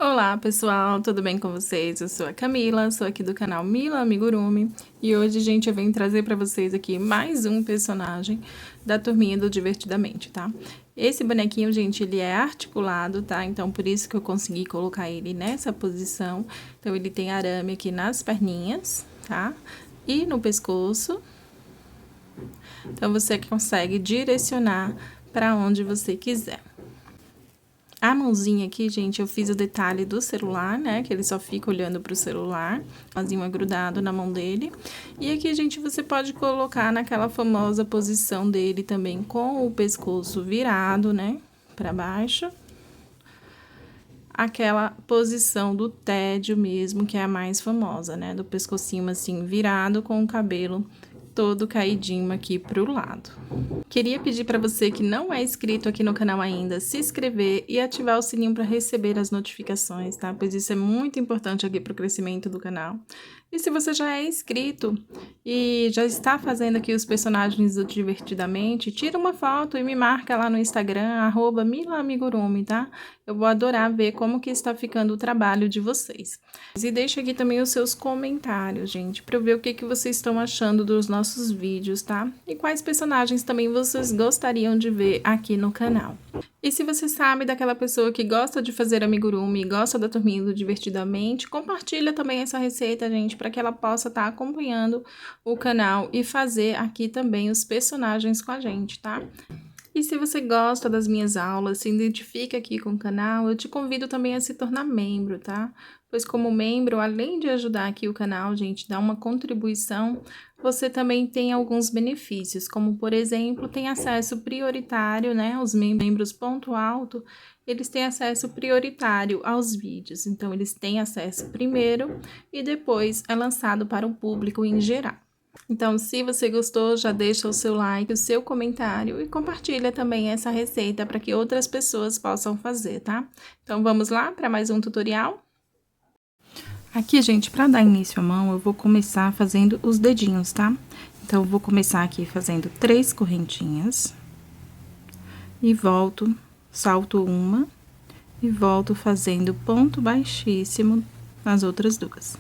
Olá pessoal, tudo bem com vocês? Eu sou a Camila, sou aqui do canal Mila Amigurumi e hoje, gente, eu venho trazer para vocês aqui mais um personagem da turminha do Divertidamente, tá? Esse bonequinho, gente, ele é articulado, tá? Então, por isso que eu consegui colocar ele nessa posição. Então, ele tem arame aqui nas perninhas, tá? E no pescoço. Então, você consegue direcionar para onde você quiser. A mãozinha aqui, gente, eu fiz o detalhe do celular, né? Que ele só fica olhando pro celular, sozinho grudado na mão dele. E aqui, gente, você pode colocar naquela famosa posição dele também, com o pescoço virado, né? Pra baixo. Aquela posição do tédio mesmo, que é a mais famosa, né? Do pescocinho assim, virado com o cabelo todo caidinho aqui pro lado. Queria pedir para você que não é inscrito aqui no canal ainda, se inscrever e ativar o sininho para receber as notificações, tá? Pois isso é muito importante aqui para o crescimento do canal. E se você já é inscrito e já está fazendo aqui os personagens do Divertidamente, tira uma foto e me marca lá no Instagram, @milaamigurumi, tá? Eu vou adorar ver como que está ficando o trabalho de vocês. E deixa aqui também os seus comentários, gente, para eu ver o que vocês estão achando dos nossos vídeos, tá? E quais personagens também vocês gostariam de ver aqui no canal. E se você sabe daquela pessoa que gosta de fazer amigurumi e gosta da turminha do Divertidamente, compartilha também essa receita, gente, para que ela possa estar acompanhando o canal e fazer aqui também os personagens com a gente, tá? E se você gosta das minhas aulas, se identifica aqui com o canal, eu te convido também a se tornar membro, tá? Pois como membro, além de ajudar aqui o canal, gente, dar uma contribuição, você também tem alguns benefícios, como por exemplo, tem acesso prioritário, né? Os membros ponto alto, eles têm acesso prioritário aos vídeos, então eles têm acesso primeiro e depois é lançado para o público em geral. Então, se você gostou, já deixa o seu like, o seu comentário e compartilha também essa receita para que outras pessoas possam fazer, tá? Então, vamos lá para mais um tutorial? Aqui, gente, para dar início à mão, eu vou começar fazendo os dedinhos, tá? Então, eu vou começar aqui fazendo 3 correntinhas e volto, salto uma e volto fazendo ponto baixíssimo nas outras duas.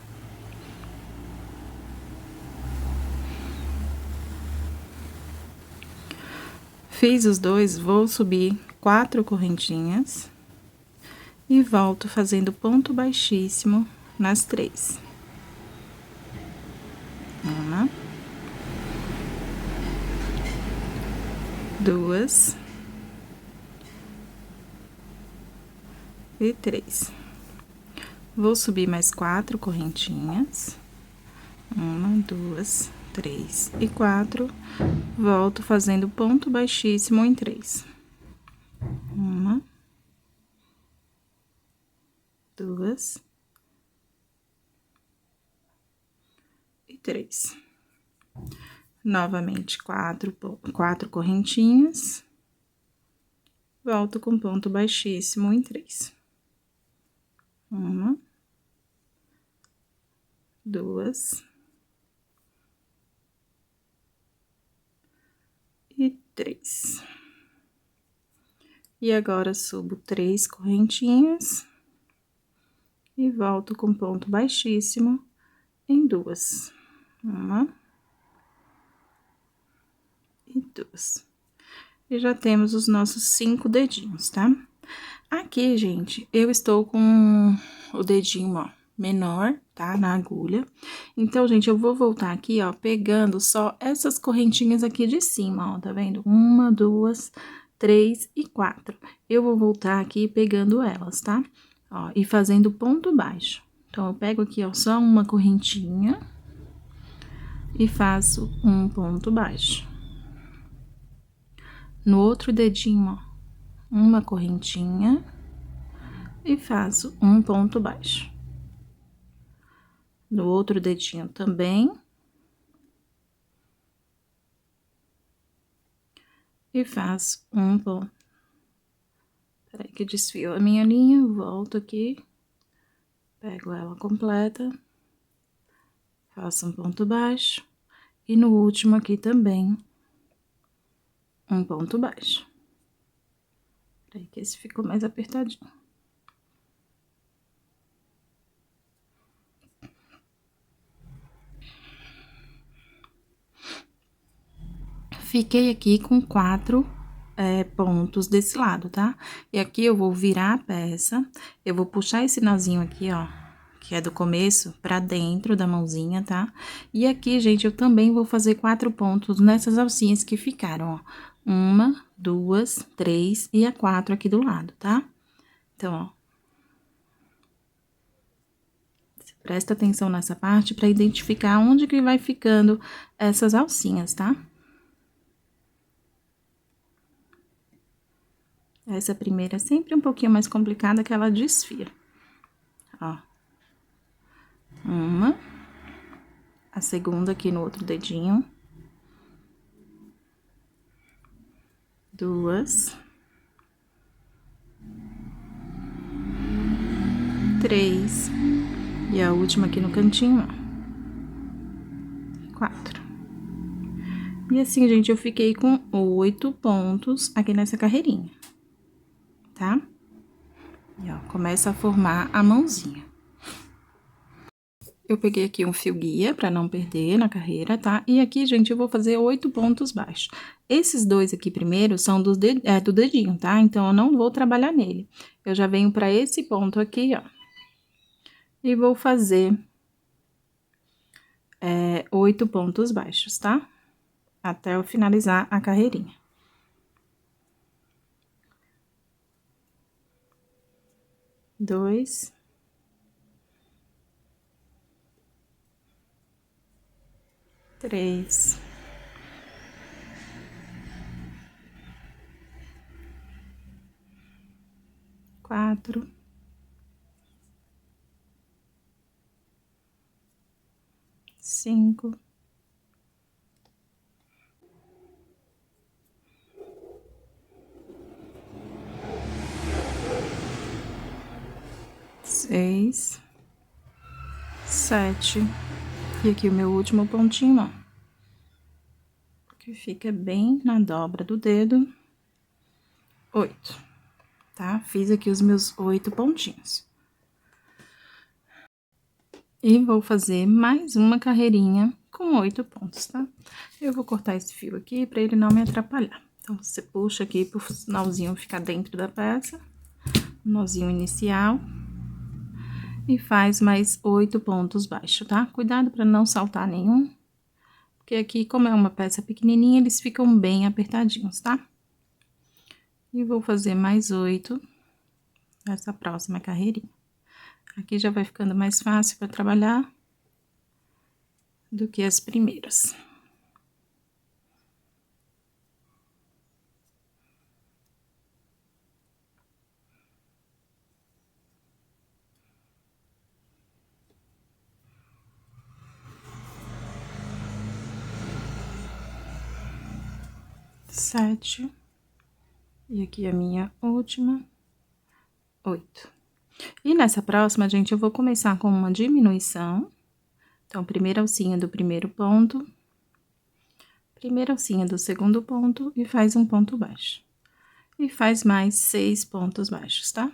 Fiz os dois, vou subir 4 correntinhas e volto fazendo ponto baixíssimo nas 3. Uma, 2 e 3. Vou subir mais 4 correntinhas. 1, 2, 3 e 4. Volto fazendo ponto baixíssimo em 3. 1, 2 e 3. Novamente, 4 correntinhas. Volto com ponto baixíssimo em 3. 1, 2 e 3. E agora, subo 3 correntinhas e volto com ponto baixíssimo em 2. 1 e 2. E já temos os nossos 5 dedinhos, tá? Aqui, gente, eu estou com o dedinho, ó, menor, tá? Na agulha. Então, gente, eu vou voltar aqui, ó, pegando só essas correntinhas aqui de cima, ó, tá vendo? 1, 2, 3 e 4. Eu vou voltar aqui pegando elas, tá? Ó, e fazendo ponto baixo. Então, eu pego aqui, ó, só uma correntinha e faço um ponto baixo. No outro dedinho, ó, uma correntinha e faço um ponto baixo. No outro dedinho também. E faço um ponto. Peraí que desfio a minha linha, volto aqui, pego ela completa, faço um ponto baixo, e no último aqui também, um ponto baixo. Peraí que esse ficou mais apertadinho. Fiquei aqui com 4 pontos desse lado, tá? E aqui eu vou virar a peça, eu vou puxar esse nozinho aqui, ó, que é do começo, pra dentro da mãozinha, tá? E aqui, gente, eu também vou fazer 4 pontos nessas alcinhas que ficaram, ó. 1, 2, 3 e a 4 aqui do lado, tá? Então, ó. Presta atenção nessa parte pra identificar onde que vai ficando essas alcinhas, tá? Essa primeira é sempre um pouquinho mais complicada, que ela desfia. Ó. 1. A segunda aqui no outro dedinho. 2. 3. E a última aqui no cantinho, ó. 4. E assim, gente, eu fiquei com 8 pontos aqui nessa carreirinha, tá? E, ó, começa a formar a mãozinha. Eu peguei aqui um fio guia pra não perder na carreira, tá? E aqui, gente, eu vou fazer 8 pontos baixos. Esses dois aqui primeiro são do dedinho, tá? Então, eu não vou trabalhar nele. Eu já venho pra esse ponto aqui, ó. E vou fazer 8 pontos baixos, tá? Até eu finalizar a carreirinha. 2. 3. 4. 5. 6. 7. E aqui o meu último pontinho, ó. Que fica bem na dobra do dedo. 8, tá? Fiz aqui os meus 8 pontinhos. E vou fazer mais uma carreirinha com 8 pontos, tá? Eu vou cortar esse fio aqui pra ele não me atrapalhar. Então, você puxa aqui pro nozinho ficar dentro da peça, nozinho inicial. E faz mais 8 pontos baixos, tá? Cuidado pra não saltar nenhum, porque aqui, como é uma peça pequenininha, eles ficam bem apertadinhos, tá? E vou fazer mais 8 nessa próxima carreirinha. Aqui já vai ficando mais fácil para trabalhar do que as primeiras. Sete. E aqui a minha última, 8. E nessa próxima, gente, eu vou começar com uma diminuição. Então, primeira alcinha do primeiro ponto, primeira alcinha do segundo ponto e faz um ponto baixo. E faz mais 6 pontos baixos, tá?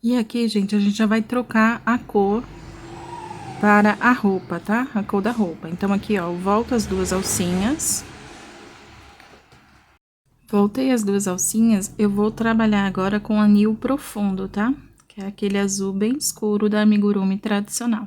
E aqui, gente, a gente já vai trocar a cor para a roupa, tá? A cor da roupa. Então, aqui, ó, eu volto as 2 alcinhas. Voltei as 2 alcinhas, eu vou trabalhar agora com anil profundo, tá? Que é aquele azul bem escuro da amigurumi tradicional.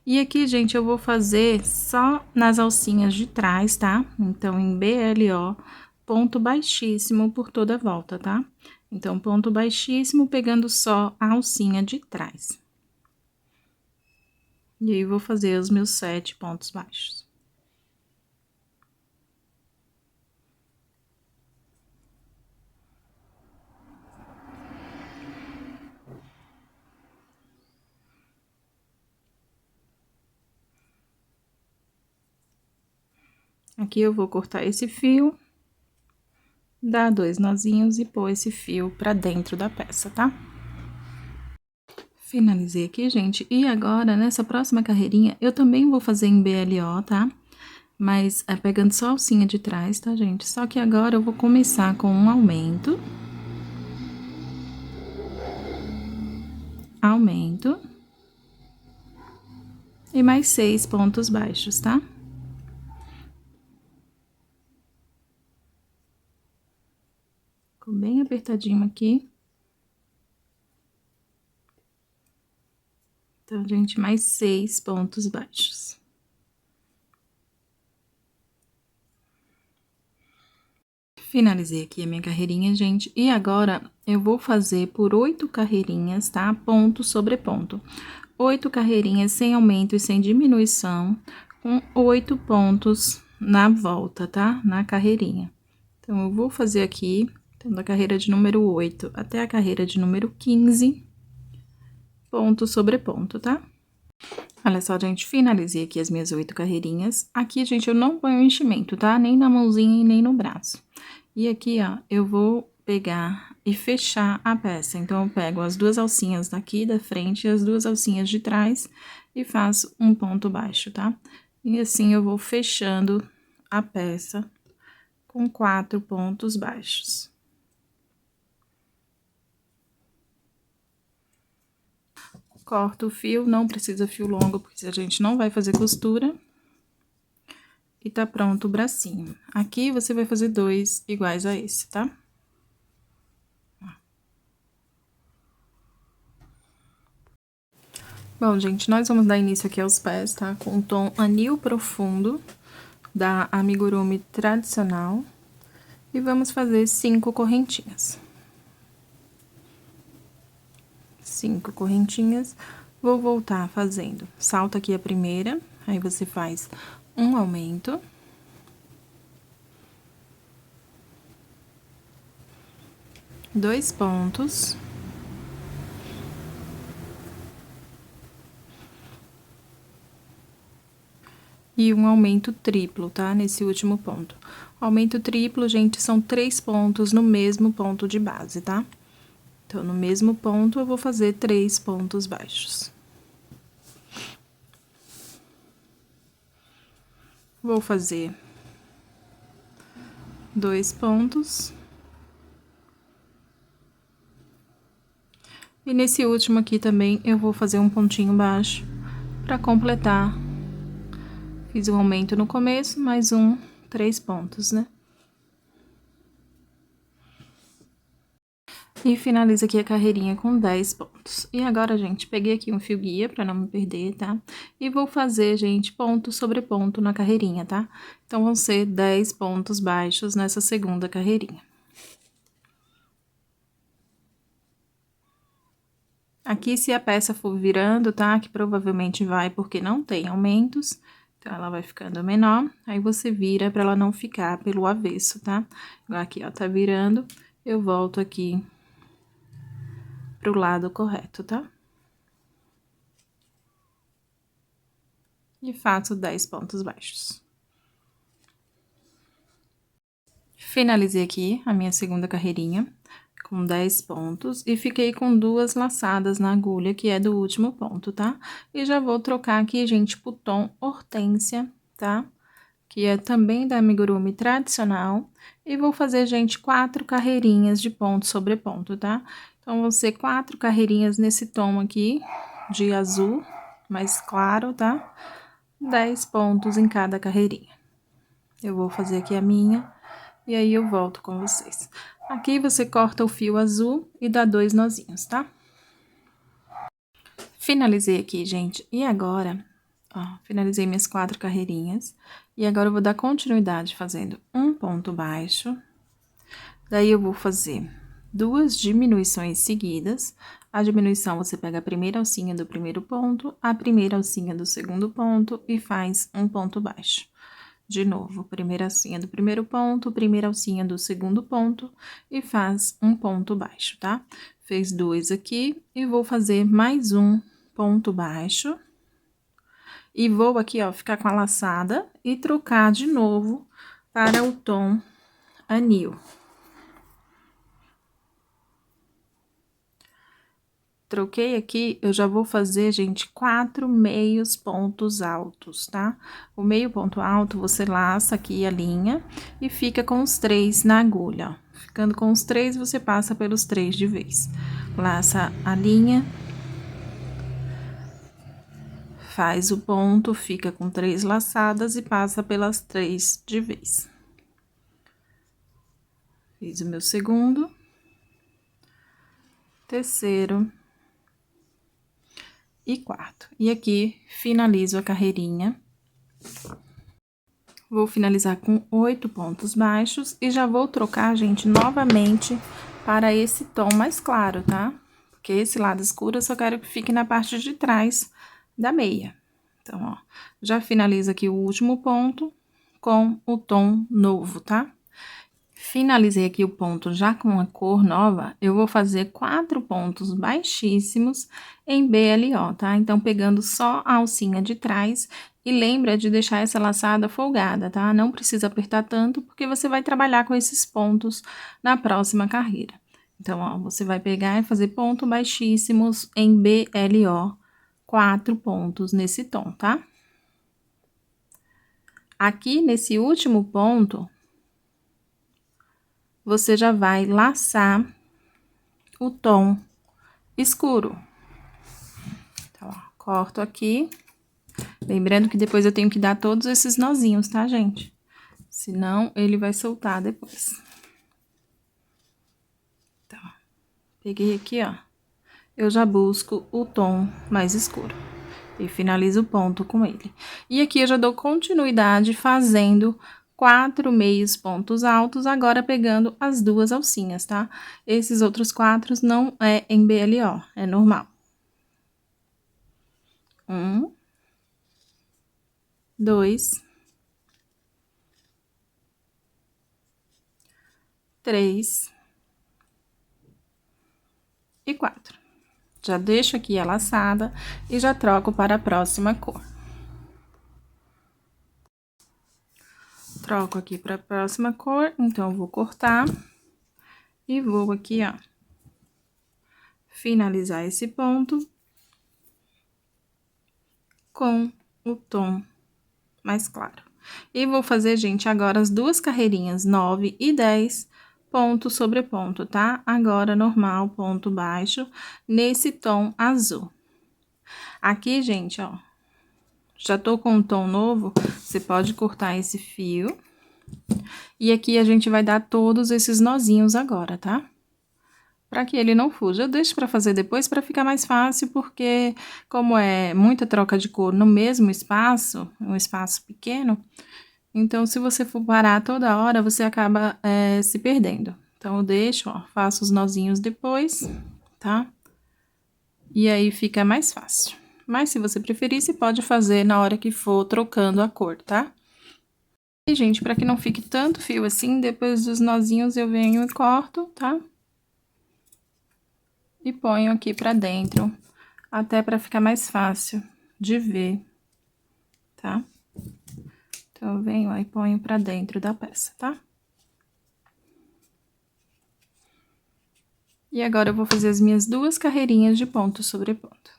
E aqui, gente, eu vou fazer só nas alcinhas de trás, tá? Então, em BLO, ponto baixíssimo por toda a volta, tá? Então, ponto baixíssimo, pegando só a alcinha de trás. E aí, vou fazer os meus 7 pontos baixos. Aqui eu vou cortar esse fio, dar 2 nozinhos e pôr esse fio pra dentro da peça, tá? Finalizei aqui, gente, e agora, nessa próxima carreirinha, eu também vou fazer em BLO, tá? Mas é pegando só a alcinha de trás, tá, gente? Só que agora eu vou começar com um aumento. Aumento. E mais 6 pontos baixos, tá? Ficou bem apertadinho aqui. Então, gente, mais 6 pontos baixos. Finalizei aqui a minha carreirinha, gente, e agora eu vou fazer por 8 carreirinhas, tá? Ponto sobre ponto. 8 carreirinhas sem aumento e sem diminuição, com 8 pontos na volta, tá? Na carreirinha. Então, eu vou fazer aqui, então, da carreira de número 8 até a carreira de número 15, ponto sobre ponto, tá? Olha só, gente, finalizei aqui as minhas 8 carreirinhas. Aqui, gente, eu não ponho enchimento, tá? Nem na mãozinha e nem no braço. E aqui, ó, eu vou pegar e fechar a peça. Então, eu pego as 2 alcinhas daqui da frente e as 2 alcinhas de trás e faço um ponto baixo, tá? E assim, eu vou fechando a peça com 4 pontos baixos. Corto o fio, não precisa fio longo, porque a gente não vai fazer costura. E tá pronto o bracinho. Aqui, você vai fazer 2 iguais a esse, tá? Bom, gente, nós vamos dar início aqui aos pés, tá? Com o tom anil profundo da amigurumi tradicional. E vamos fazer 5 correntinhas. 5 correntinhas. Vou voltar fazendo. Salto aqui a primeira, aí você faz um aumento. Dois pontos. E um aumento triplo, tá? Nesse último ponto. Aumento triplo, gente, são 3 pontos no mesmo ponto de base, tá? Então, no mesmo ponto, eu vou fazer 3 pontos baixos. Vou fazer 2 pontos. E nesse último aqui também, eu vou fazer um pontinho baixo pra completar. Fiz um aumento no começo, mais 3 pontos, né? E finalizo aqui a carreirinha com 10 pontos. E agora, gente, peguei aqui um fio guia pra não me perder, tá? E vou fazer, gente, ponto sobre ponto na carreirinha, tá? Então, vão ser 10 pontos baixos nessa segunda carreirinha. Aqui, se a peça for virando, tá? Que provavelmente vai, porque não tem aumentos. Então, ela vai ficando menor. Aí, você vira pra ela não ficar pelo avesso, tá? Igual aqui, ó, tá virando. Eu volto aqui pro lado correto, tá? E faço 10 pontos baixos. Finalizei aqui a minha segunda carreirinha com 10 pontos e fiquei com 2 laçadas na agulha, que é do último ponto, tá? E já vou trocar aqui, gente, pro tom hortênsia, tá? Que é também da amigurumi tradicional. E vou fazer, gente, 4 carreirinhas de ponto sobre ponto, tá? Então, vão ser 4 carreirinhas nesse tom aqui, de azul, mais claro, tá? 10 pontos em cada carreirinha. Eu vou fazer aqui a minha, e aí eu volto com vocês. Aqui, você corta o fio azul e dá 2 nozinhos, tá? Finalizei aqui, gente, e agora, ó, finalizei minhas 4 carreirinhas. E agora, eu vou dar continuidade fazendo um ponto baixo. Daí, eu vou fazer 2 diminuições seguidas. A diminuição, você pega a primeira alcinha do primeiro ponto, a primeira alcinha do segundo ponto e faz um ponto baixo. De novo, primeira alcinha do primeiro ponto, primeira alcinha do segundo ponto e faz um ponto baixo, tá? Fez 2 aqui e vou fazer mais um ponto baixo. E vou aqui, ó, ficar com a laçada e trocar de novo para o tom anil. Troquei aqui, eu já vou fazer, gente, 4 meios pontos altos, tá? O meio ponto alto, você laça aqui a linha e fica com os 3 na agulha, ó. Ficando com os 3, você passa pelos 3 de vez. Laça a linha, faz o ponto, fica com 3 laçadas e passa pelas 3 de vez. Fiz o meu segundo, terceiro e quarto. E aqui, finalizo a carreirinha. Vou finalizar com 8 pontos baixos e já vou trocar, gente, novamente para esse tom mais claro, tá? Porque esse lado escuro eu só quero que fique na parte de trás da meia. Então, ó, já finalizo aqui o último ponto com o tom novo, tá? Finalizei aqui o ponto já com a cor nova, eu vou fazer 4 pontos baixíssimos em BLO, tá? Então, pegando só a alcinha de trás e lembra de deixar essa laçada folgada, tá? Não precisa apertar tanto, porque você vai trabalhar com esses pontos na próxima carreira. Então, ó, você vai pegar e fazer ponto baixíssimos em BLO, 4 pontos nesse tom, tá? Aqui, nesse último ponto, você já vai laçar o tom escuro. Então, ó, corto aqui. Lembrando que depois eu tenho que dar todos esses nozinhos, tá, gente? Senão, ele vai soltar depois. Então, ó, peguei aqui, ó. Eu já busco o tom mais escuro. E finalizo o ponto com ele. E aqui eu já dou continuidade fazendo 4 meios pontos altos, agora pegando as 2 alcinhas, tá? Esses outros 4 não é em BLO, é normal. 1, 2, 3 e 4. Já deixo aqui a laçada e já troco para a próxima cor. Troco aqui para a próxima cor, então eu vou cortar e vou aqui, ó, finalizar esse ponto com o tom mais claro. E vou fazer, gente, agora as 2 carreirinhas 9 e 10, ponto sobre ponto, tá? Agora, normal, ponto baixo, nesse tom azul. Aqui, gente, ó, já tô com um tom novo, você pode cortar esse fio. E aqui a gente vai dar todos esses nozinhos agora, tá? Pra que ele não fuja. Eu deixo pra fazer depois pra ficar mais fácil, porque como é muita troca de cor no mesmo espaço, um espaço pequeno, então se você for parar toda hora, você acaba se perdendo. Então, eu deixo, ó, faço os nozinhos depois, tá? E aí fica mais fácil. Mas se você preferir, você pode fazer na hora que for trocando a cor, tá? E, gente, pra que não fique tanto fio assim, depois dos nozinhos eu venho e corto, tá? E ponho aqui pra dentro, até pra ficar mais fácil de ver, tá? Então, eu venho aí e ponho pra dentro da peça, tá? E agora, eu vou fazer as minhas 2 carreirinhas de ponto sobre ponto.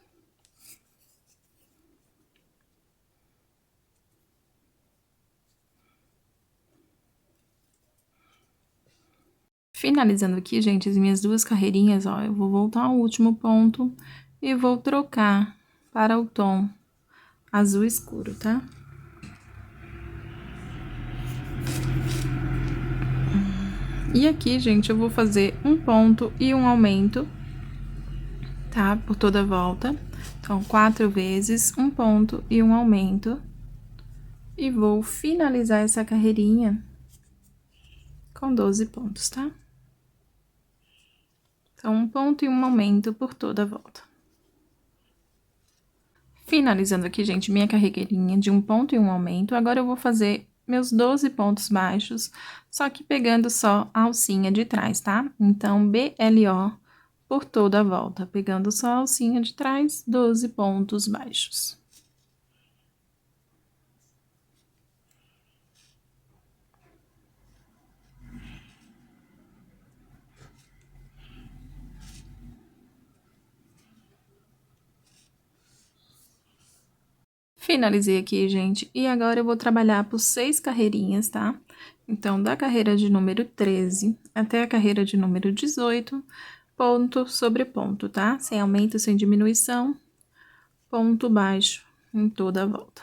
Finalizando aqui, gente, as minhas 2 carreirinhas, ó, eu vou voltar ao último ponto e vou trocar para o tom azul escuro, tá? E aqui, gente, eu vou fazer um ponto e um aumento, tá? Por toda a volta. Então, 4 vezes, um ponto e um aumento. E vou finalizar essa carreirinha com 12 pontos, tá? Então, um ponto e um aumento por toda a volta. Finalizando aqui, gente, minha carreirinha de um ponto e um aumento. Agora, eu vou fazer meus 12 pontos baixos, só que pegando só a alcinha de trás, tá? Então, BLO por toda a volta, pegando só a alcinha de trás, 12 pontos baixos. Finalizei aqui, gente, e agora eu vou trabalhar por 6 carreirinhas, tá? Então, da carreira de número 13 até a carreira de número 18, ponto sobre ponto, tá? Sem aumento, sem diminuição, ponto baixo em toda a volta.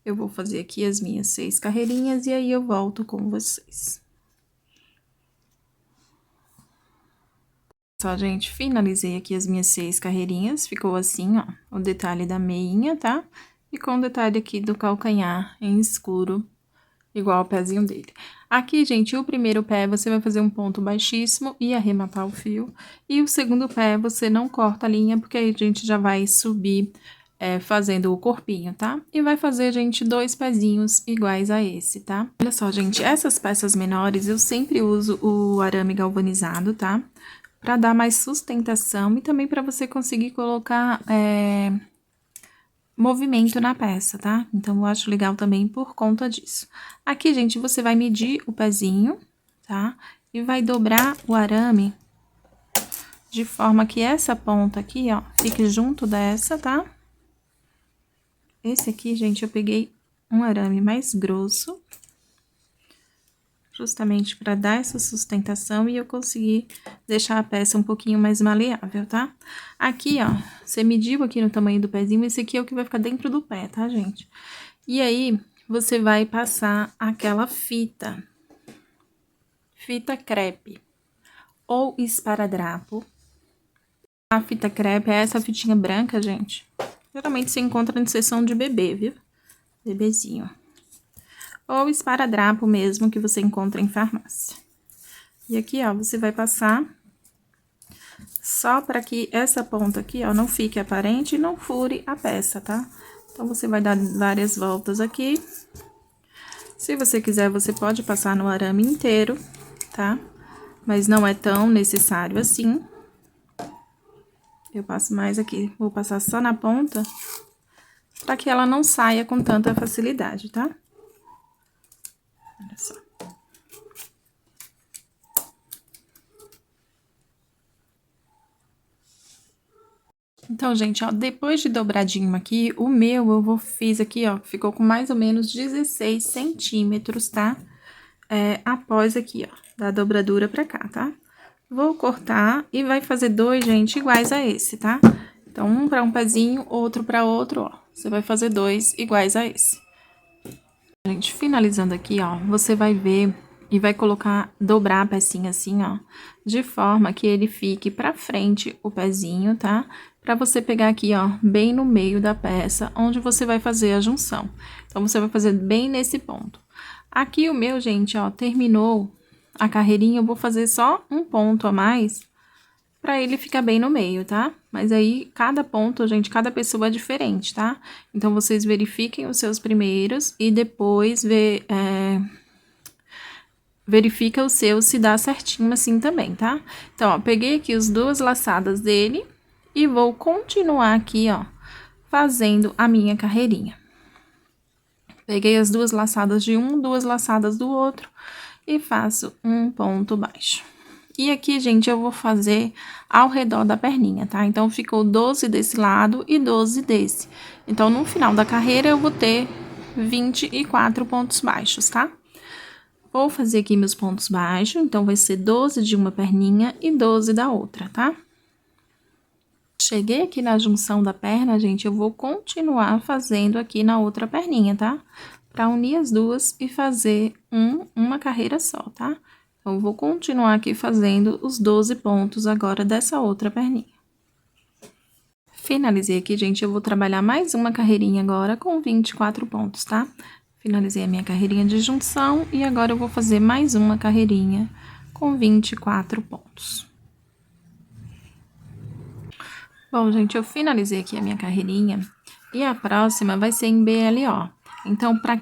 Eu vou fazer aqui as minhas 6 carreirinhas e aí eu volto com vocês. Só, gente, finalizei aqui as minhas 6 carreirinhas, ficou assim, ó, o detalhe da meinha, tá? E com o detalhe aqui do calcanhar em escuro, igual ao pezinho dele. Aqui, gente, o primeiro pé você vai fazer um ponto baixíssimo e arrematar o fio. E o segundo pé você não corta a linha, porque aí a gente já vai subir fazendo o corpinho, tá? E vai fazer, gente, 2 pezinhos iguais a esse, tá? Olha só, gente, essas peças menores eu sempre uso o arame galvanizado, tá? Pra dar mais sustentação e também pra você conseguir colocar movimento na peça, tá? Então, eu acho legal também por conta disso. Aqui, gente, você vai medir o pezinho, tá? E vai dobrar o arame de forma que essa ponta aqui, ó, fique junto dessa, tá? Esse aqui, gente, eu peguei um arame mais grosso, justamente para dar essa sustentação e eu conseguir deixar a peça um pouquinho mais maleável, tá? Aqui, ó, você mediu aqui no tamanho do pezinho, esse aqui é o que vai ficar dentro do pé, tá, gente? E aí, você vai passar aquela fita crepe ou esparadrapo. A fita crepe é essa fitinha branca, gente. Geralmente se encontra em seção de bebê, viu? Bebezinho. Ou esparadrapo mesmo, que você encontra em farmácia. E aqui, ó, você vai passar só para que essa ponta aqui, ó, não fique aparente e não fure a peça, tá? Então, você vai dar várias voltas aqui. Se você quiser, você pode passar no arame inteiro, tá? Mas não é tão necessário assim. Eu passo mais aqui, vou passar só na ponta, para que ela não saia com tanta facilidade, tá? Olha só. Então, gente, ó, depois de dobradinho aqui, o meu fiz aqui, ó, ficou com mais ou menos 16 centímetros, tá? Após aqui, ó, da dobradura pra cá, tá? Vou cortar e vai fazer 2, gente, iguais a esse, tá? Então, um pra um pezinho, outro pra outro, ó. Você vai fazer 2 iguais a esse. Gente, finalizando aqui, ó, você vai ver e vai colocar, dobrar a pecinha assim, ó, de forma que ele fique pra frente o pezinho, tá? Pra você pegar aqui, ó, bem no meio da peça, onde você vai fazer a junção. Então, você vai fazer bem nesse ponto. Aqui o meu, gente, ó, terminou a carreirinha, eu vou fazer só um ponto a mais pra ele ficar bem no meio, tá? Mas aí, cada ponto, gente, cada pessoa é diferente, tá? Então, vocês verifiquem os seus primeiros e depois verifica o seu se dá certinho assim também, tá? Então, ó, peguei aqui as 2 laçadas dele e vou continuar aqui, ó, fazendo a minha carreirinha. Peguei as 2 laçadas de um, 2 laçadas do outro e faço um ponto baixo. E aqui, gente, eu vou fazer ao redor da perninha, tá? Então, ficou 12 desse lado e 12 desse. Então, no final da carreira, eu vou ter 24 pontos baixos, tá? Vou fazer aqui meus pontos baixos, então, vai ser 12 de uma perninha e 12 da outra, tá? Cheguei aqui na junção da perna, gente, eu vou continuar fazendo aqui na outra perninha, tá? Pra unir as duas e fazer uma carreira só, tá? Então, eu vou continuar aqui fazendo os 12 pontos agora dessa outra perninha. Finalizei aqui, gente, eu vou trabalhar mais uma carreirinha agora com 24 pontos, tá? Finalizei a minha carreirinha de junção e agora eu vou fazer mais uma carreirinha com 24 pontos. Bom, gente, eu finalizei aqui a minha carreirinha e a próxima vai ser em BLO. Então, para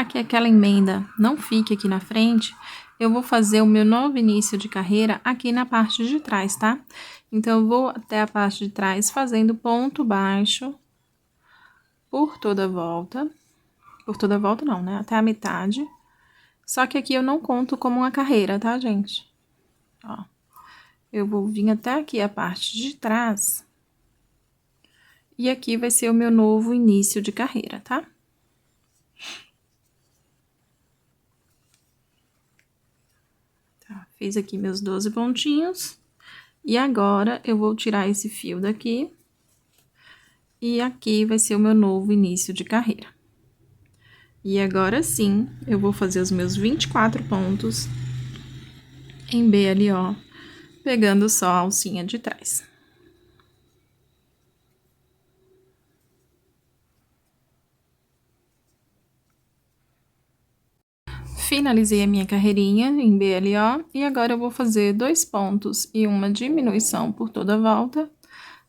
que aquela emenda não fique aqui na frente, eu vou fazer o meu novo início de carreira aqui na parte de trás, tá? Então, eu vou até a parte de trás fazendo ponto baixo por toda a volta. Por toda a volta não, né? Até a metade. Só que aqui eu não conto como uma carreira, tá, gente? Ó, eu vou vir até aqui a parte de trás E aqui vai ser o meu novo início de carreira, tá? Tá, fiz aqui meus 12 pontinhos. E agora, eu vou tirar esse fio daqui. E aqui vai ser o meu novo início de carreira. E agora sim, eu vou fazer os meus 24 pontos em BLO, pegando só a alcinha de trás. Finalizei a minha carreirinha em BLO e agora eu vou fazer 2 pontos e uma diminuição por toda a volta,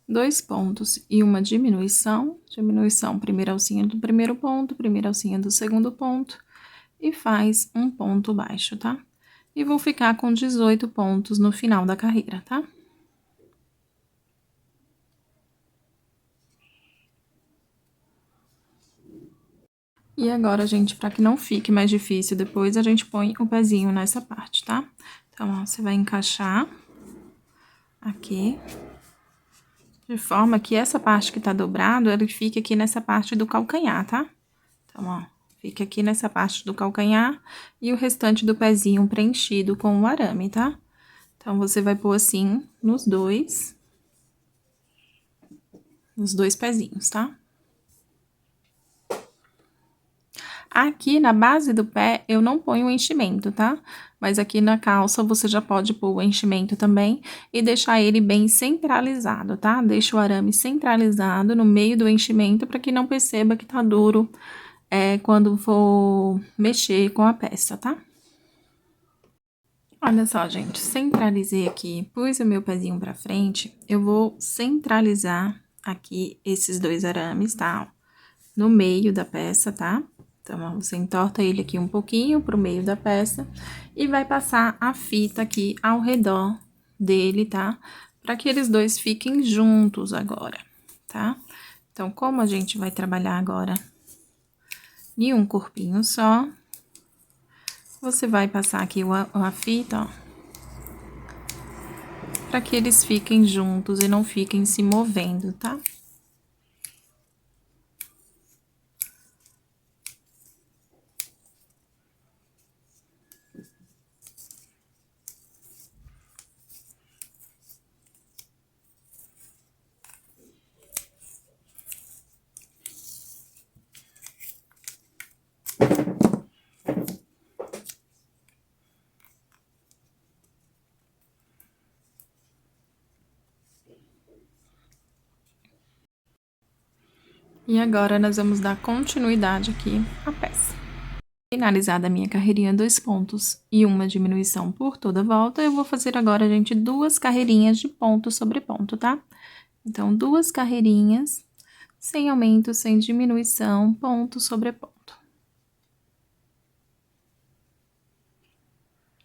2 pontos e uma diminuição, primeira alcinha do primeiro ponto, primeira alcinha do segundo ponto e faz um ponto baixo, tá? E vou ficar com 18 pontos no final da carreira, tá? E agora, gente, para que não fique mais difícil depois, a gente põe o pezinho nessa parte, tá? Então, ó, você vai encaixar aqui, de forma que essa parte que tá dobrado, ele fique aqui nessa parte do calcanhar, tá? Então, ó, fica aqui nessa parte do calcanhar e o restante do pezinho preenchido com o arame, tá? Então, você vai pôr assim nos dois pezinhos, tá? Aqui na base do pé, eu não ponho o enchimento, tá? Mas aqui na calça, você já pode pôr o enchimento também e deixar ele bem centralizado, tá? Deixa o arame centralizado no meio do enchimento para que não perceba que tá duro quando for mexer com a peça, tá? Olha só, gente, centralizei aqui, pus o meu pezinho pra frente, eu vou centralizar aqui esses 2 arames, tá? No meio da peça, tá? Então, ó, você entorta ele aqui um pouquinho pro meio da peça e vai passar a fita aqui ao redor dele, tá? Pra que eles dois fiquem juntos agora, tá? Então, como a gente vai trabalhar agora em um corpinho só, você vai passar aqui a fita, ó, pra que eles fiquem juntos e não fiquem se movendo, tá? E agora, nós vamos dar continuidade aqui à peça. Finalizada a minha carreirinha 2 pontos e uma diminuição por toda a volta, eu vou fazer agora, gente, 2 carreirinhas de ponto sobre ponto, tá? Então, 2 carreirinhas, sem aumento, sem diminuição, ponto sobre ponto.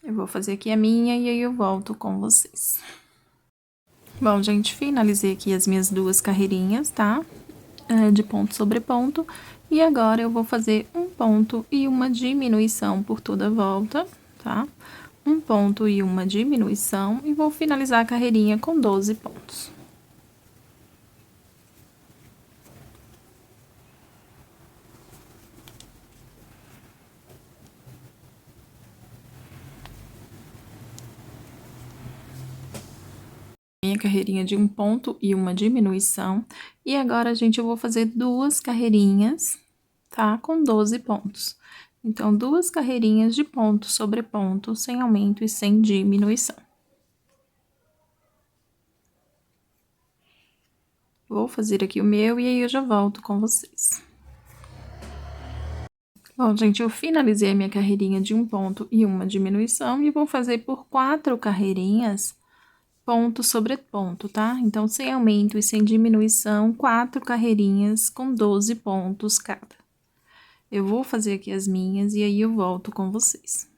Eu vou fazer aqui a minha e aí eu volto com vocês. Bom, gente, finalizei aqui as minhas 2 carreirinhas, tá? De ponto sobre ponto. E agora, eu vou fazer um ponto e uma diminuição por toda a volta, tá? Um ponto e uma diminuição. E vou finalizar a carreirinha com 12 pontos. Minha carreirinha de um ponto e uma diminuição. E agora, gente, eu vou fazer 2 carreirinhas, tá? Com 12 pontos. Então, 2 carreirinhas de ponto sobre ponto, sem aumento e sem diminuição. Vou fazer aqui o meu e aí eu já volto com vocês. Bom, gente, eu finalizei a minha carreirinha de um ponto e uma diminuição e vou fazer por 4 carreirinhas ponto sobre ponto, tá? Então, sem aumento e sem diminuição, 4 carreirinhas com 12 pontos cada. Eu vou fazer aqui as minhas e aí eu volto com vocês.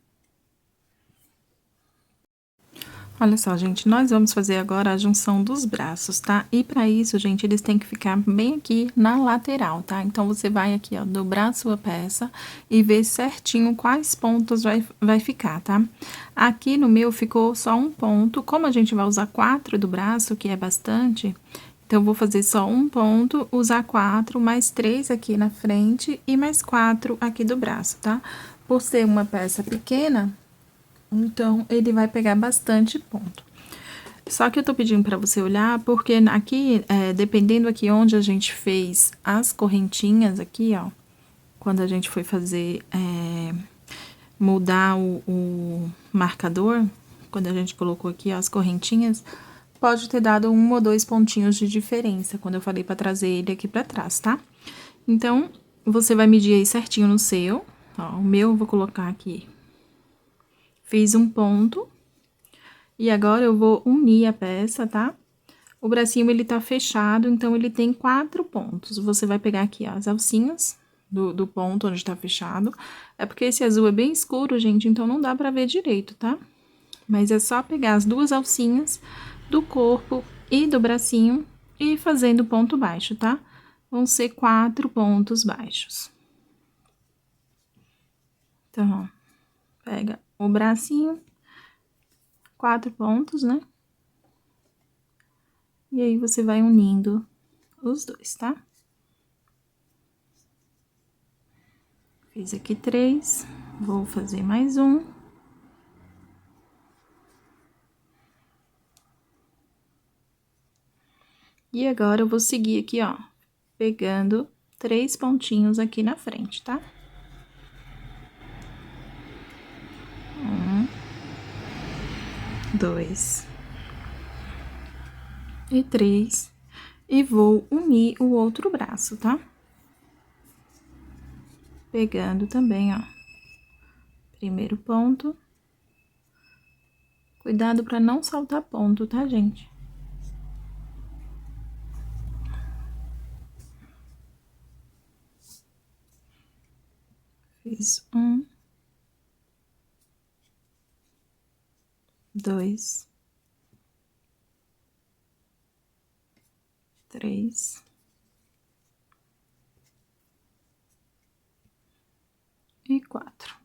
Olha só, gente, nós vamos fazer agora a junção dos braços, tá? E pra isso, gente, eles têm que ficar bem aqui na lateral, tá? Então, você vai aqui, ó, dobrar a sua peça e ver certinho quais pontos vai ficar, tá? Aqui no meu ficou só um ponto, como a gente vai usar 4 do braço, que é bastante, Então, vou fazer só um ponto, usar 4, mais 3 aqui na frente e mais 4 aqui do braço, tá? Por ser uma peça pequena, então, ele vai pegar bastante ponto. Só que eu tô pedindo pra você olhar, porque aqui, dependendo aqui onde a gente fez as correntinhas aqui, ó, quando a gente foi fazer, mudar o marcador, quando a gente colocou aqui ó, as correntinhas, pode ter dado 1 ou 2 pontinhos de diferença, quando eu falei pra trazer ele aqui pra trás, tá? Então, você vai medir aí certinho no seu, ó, o meu eu vou colocar aqui. Fiz um ponto. E agora, eu vou unir a peça, tá? O bracinho, ele tá fechado, então, ele tem 4 pontos. Você vai pegar aqui, ó, as alcinhas do ponto onde tá fechado. É porque esse azul é bem escuro, gente, então não dá pra ver direito, tá? Mas é só pegar as 2 alcinhas do corpo e do bracinho e ir fazendo ponto baixo, tá? Vão ser 4 pontos baixos. Então, ó, pega o bracinho, 4 pontos, né? E aí, você vai unindo os dois, tá? Fiz aqui 3, vou fazer mais um. E agora, eu vou seguir aqui, ó, pegando 3 pontinhos aqui na frente, tá? 1, 2 e 3. E vou unir o outro braço, tá? Pegando também, ó, primeiro ponto. Cuidado pra não saltar ponto, tá, gente? Fiz 1, 2, 3 e 4.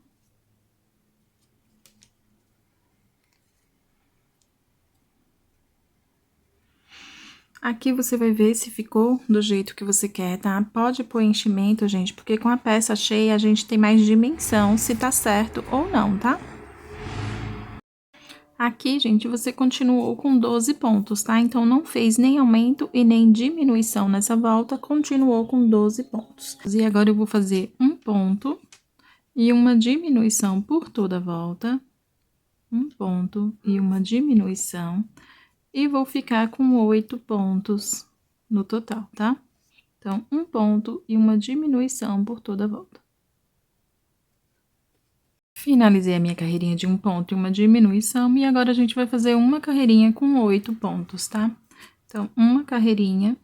Aqui você vai ver se ficou do jeito que você quer, tá? Pode pôr enchimento, gente, porque com a peça cheia a gente tem mais dimensão se tá certo ou não, tá? Aqui, gente, você continuou com 12 pontos, tá? Então, não fez nem aumento e nem diminuição nessa volta, continuou com 12 pontos. E agora, eu vou fazer um ponto e uma diminuição por toda a volta. Um ponto e uma diminuição. E vou ficar com 8 pontos no total, tá? Então, um ponto e uma diminuição por toda a volta. Finalizei a minha carreirinha de um ponto e uma diminuição, e agora a gente vai fazer uma carreirinha com 8 pontos, tá? Então, uma carreirinha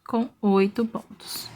com 8 pontos.